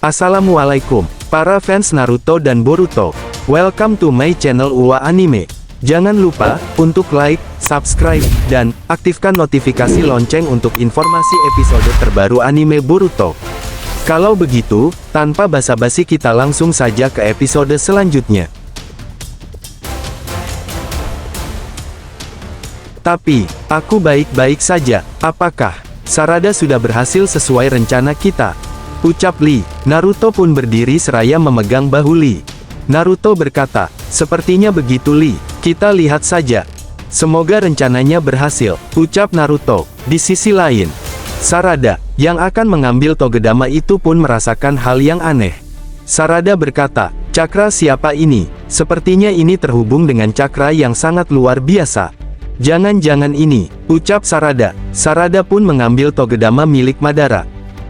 Assalamualaikum, para fans Naruto dan Boruto. Welcome to my channel UA Anime. Jangan lupa untuk like, subscribe, dan aktifkan notifikasi lonceng untuk informasi episode terbaru anime Boruto. Kalau begitu, tanpa basa-basi kita langsung saja ke episode selanjutnya. Tapi, aku baik-baik saja. Apakah Sarada sudah berhasil sesuai rencana kita? Ucap Lee. Naruto pun berdiri seraya memegang bahu Lee. Naruto berkata, sepertinya begitu Lee, kita lihat saja. Semoga rencananya berhasil, ucap Naruto. Di sisi lain, Sarada, yang akan mengambil Togedama itu pun merasakan hal yang aneh. Sarada berkata, cakra siapa ini? Sepertinya ini terhubung dengan cakra yang sangat luar biasa. Jangan-jangan ini, ucap Sarada. Sarada pun mengambil Togedama milik Madara.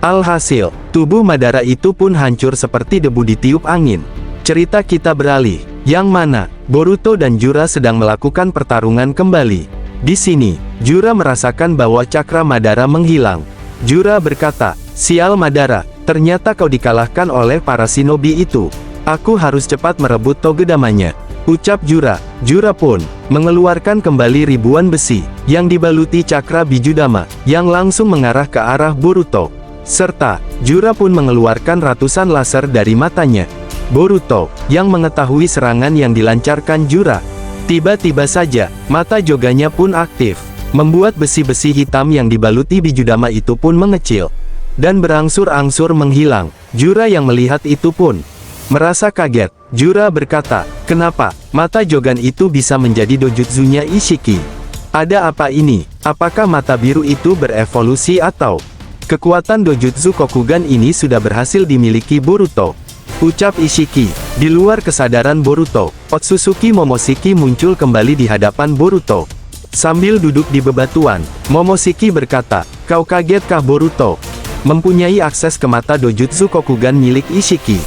Alhasil, tubuh Madara itu pun hancur seperti debu ditiup angin. Cerita kita beralih, yang mana Boruto dan Jura sedang melakukan pertarungan kembali. Di sini, Jura merasakan bahwa cakra Madara menghilang. Jura berkata, sial Madara, ternyata kau dikalahkan oleh para shinobi itu. Aku harus cepat merebut Togedamanya, ucap Jura. Jura pun mengeluarkan kembali ribuan besi yang dibaluti cakra Bijudama, yang langsung mengarah ke arah Boruto. Serta, Jura pun mengeluarkan ratusan laser dari matanya. Boruto, yang mengetahui serangan yang dilancarkan Jura, tiba-tiba saja, mata joganya pun aktif, membuat besi-besi hitam yang dibaluti Bijudama itu pun mengecil, dan berangsur-angsur menghilang. Jura yang melihat itu pun merasa kaget. Jura berkata, kenapa mata jogan itu bisa menjadi dojutsunya Ishiki? Ada apa ini? Apakah mata biru itu berevolusi atau kekuatan dojutsu Kokugan ini sudah berhasil dimiliki Boruto? Ucap Ishiki. Di luar kesadaran Boruto, Otsutsuki Momoshiki muncul kembali di hadapan Boruto. Sambil duduk di bebatuan, Momoshiki berkata, kau kagetkah Boruto? Mempunyai akses ke mata dojutsu Kokugan milik Ishiki?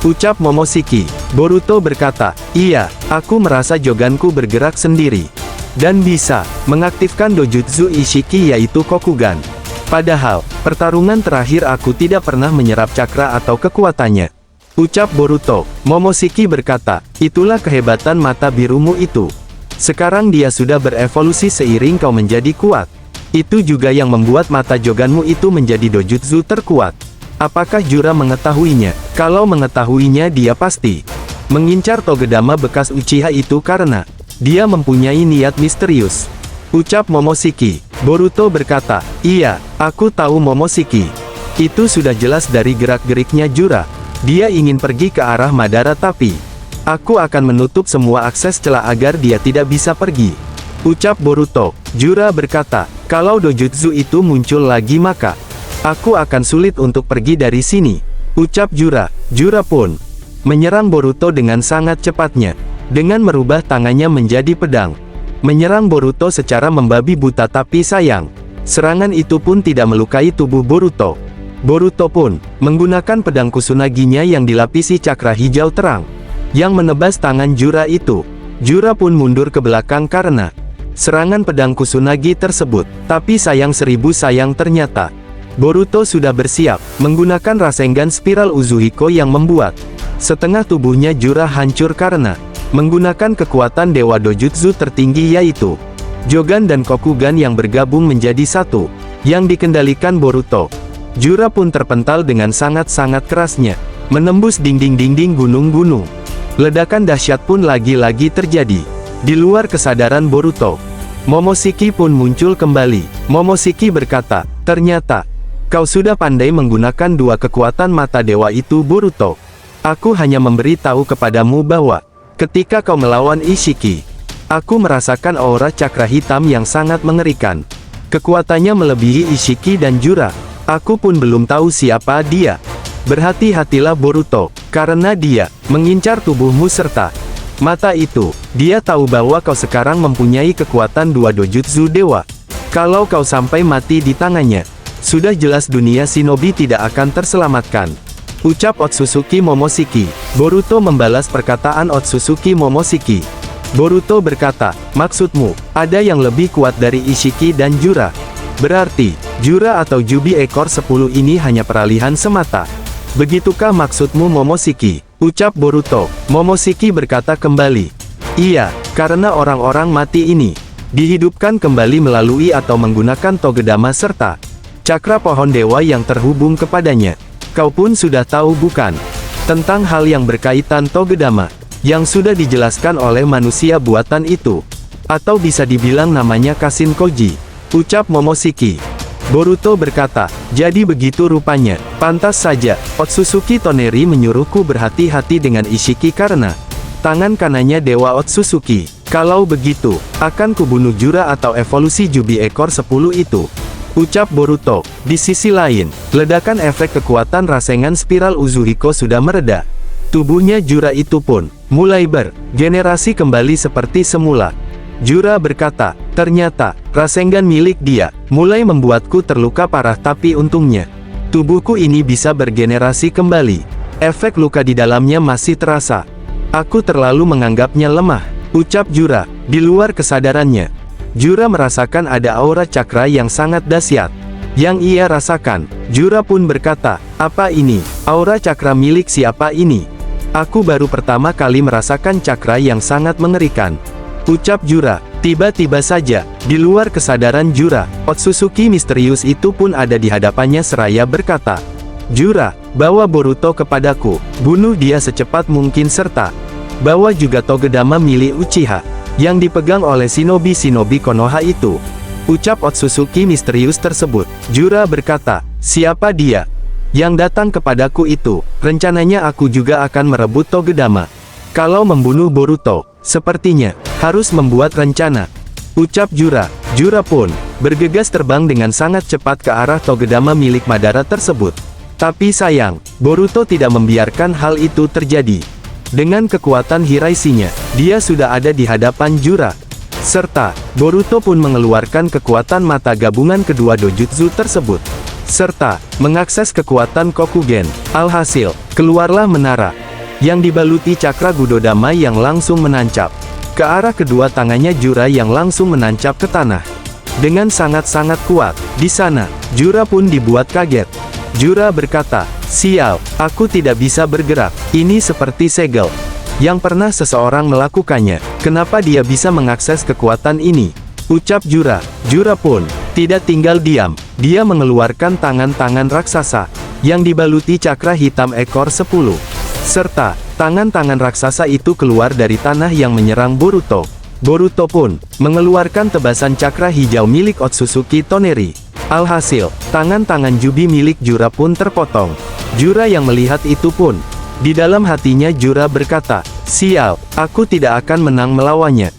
Ucap Momoshiki. Boruto berkata, iya, aku merasa joganku bergerak sendiri, dan bisa mengaktifkan dojutsu Ishiki yaitu Kokugan. Padahal, pertarungan terakhir aku tidak pernah menyerap cakra atau kekuatannya, ucap Boruto. Momoshiki berkata, itulah kehebatan mata birumu itu. Sekarang dia sudah berevolusi seiring kau menjadi kuat. Itu juga yang membuat mata joganmu itu menjadi dojutsu terkuat. Apakah Jura mengetahuinya? Kalau mengetahuinya dia pasti mengincar Togedama bekas Uchiha itu karena dia mempunyai niat misterius, ucap Momoshiki. Boruto berkata, iya, aku tahu Momoshiki. Itu sudah jelas dari gerak-geriknya Jura. Dia ingin pergi ke arah Madara tapi aku akan menutup semua akses celah agar dia tidak bisa pergi, ucap Boruto. Jura berkata, kalau dojutsu itu muncul lagi maka aku akan sulit untuk pergi dari sini, ucap Jura. Jura pun menyerang Boruto dengan sangat cepatnya, dengan merubah tangannya menjadi pedang, menyerang Boruto secara membabi buta. Tapi sayang, serangan itu pun tidak melukai tubuh Boruto. Boruto pun menggunakan pedang Kusunaginya yang dilapisi cakra hijau terang, yang menebas tangan Jura itu. Jura pun mundur ke belakang karena serangan pedang Kusunagi tersebut. Tapi sayang seribu sayang, ternyata Boruto sudah bersiap menggunakan Rasengan Spiral Uzuhiko yang membuat setengah tubuhnya Jura hancur karena menggunakan kekuatan Dewa Dojutsu tertinggi yaitu Jogan dan Kokugan yang bergabung menjadi satu, yang dikendalikan Boruto. Jura pun terpental dengan sangat-sangat kerasnya, menembus dinding-dinding gunung-gunung. Ledakan dahsyat pun lagi-lagi terjadi di luar kesadaran Boruto. Momoshiki pun muncul kembali. Momoshiki berkata, ternyata kau sudah pandai menggunakan dua kekuatan mata dewa itu Boruto. Aku hanya memberi tahu kepadamu bahwa ketika kau melawan Ishiki, aku merasakan aura cakra hitam yang sangat mengerikan. Kekuatannya melebihi Ishiki dan Jura. Aku pun belum tahu siapa dia. Berhati-hatilah Boruto, karena dia mengincar tubuhmu serta mata itu. Dia tahu bahwa kau sekarang mempunyai kekuatan dua dojutsu dewa. Kalau kau sampai mati di tangannya, sudah jelas dunia shinobi tidak akan terselamatkan, ucap Otsutsuki Momoshiki. Boruto membalas perkataan Otsutsuki Momoshiki. Boruto berkata, maksudmu, ada yang lebih kuat dari Ishiki dan Jura? Berarti, Jura atau Jubi ekor 10 ini hanya peralihan semata. Begitukah maksudmu Momoshiki? Ucap Boruto. Momoshiki berkata kembali. Iya, karena orang-orang mati ini dihidupkan kembali melalui atau menggunakan Togedama serta cakra pohon dewa yang terhubung kepadanya. Kau pun sudah tahu bukan? Tentang hal yang berkaitan Togedama, yang sudah dijelaskan oleh manusia buatan itu. Atau bisa dibilang namanya Kashin Koji. Ucap Momoshiki. Boruto berkata, jadi begitu rupanya. Pantas saja, Otsutsuki Toneri menyuruhku berhati-hati dengan Ishiki karena tangan kanannya Dewa Otsutsuki. Kalau begitu, akan kubunuh Jura atau evolusi Jubi ekor 10 itu. Ucap Boruto. Di sisi lain, ledakan efek kekuatan Rasengan spiral Uzuhiko sudah mereda. Tubuhnya Jura itu pun mulai bergenerasi kembali seperti semula. Jura berkata, ternyata, Rasengan milik dia mulai membuatku terluka parah tapi untungnya tubuhku ini bisa bergenerasi kembali. Efek luka di dalamnya masih terasa. Aku terlalu menganggapnya lemah. Ucap Jura. Di luar kesadarannya, Jura merasakan ada aura cakra yang sangat dahsyat yang ia rasakan. Jura pun berkata, apa ini? Aura cakra milik siapa ini? Aku baru pertama kali merasakan cakra yang sangat mengerikan. Ucap Jura. Tiba-tiba saja, di luar kesadaran Jura, Otsutsuki misterius itu pun ada di hadapannya seraya berkata, Jura, bawa Boruto kepadaku, bunuh dia secepat mungkin serta bawa juga Togedama milik Uchiha, yang dipegang oleh shinobi-shinobi Konoha itu. Ucap Otsutsuki misterius tersebut. Jura berkata, siapa dia yang datang kepadaku itu? Rencananya aku juga akan merebut Togedama. Kalau membunuh Boruto, sepertinya harus membuat rencana. Ucap Jura. Jura pun bergegas terbang dengan sangat cepat ke arah Togedama milik Madara tersebut. Tapi sayang, Boruto tidak membiarkan hal itu terjadi. Dengan kekuatan Hiraishinya, dia sudah ada di hadapan Jura. Serta, Boruto pun mengeluarkan kekuatan mata gabungan kedua dojutsu tersebut. Serta, mengakses kekuatan Kokugen. Alhasil, keluarlah menara yang dibaluti cakra Gudodama yang langsung menancap ke arah kedua tangannya Jura yang langsung menancap ke tanah dengan sangat-sangat kuat. Di sana, Jura pun dibuat kaget. Jura berkata, sial, aku tidak bisa bergerak. Ini seperti segel yang pernah seseorang melakukannya. Kenapa dia bisa mengakses kekuatan ini? Ucap Jura. Jura pun tidak tinggal diam. Dia mengeluarkan tangan-tangan raksasa yang dibaluti cakra hitam ekor 10. Serta, tangan-tangan raksasa itu keluar dari tanah yang menyerang Boruto. Boruto pun mengeluarkan tebasan cakra hijau milik Otsutsuki Toneri. Alhasil, tangan-tangan Jubi milik Jura pun terpotong. Jura yang melihat itu pun, di dalam hatinya Jura berkata, sial, aku tidak akan menang melawannya.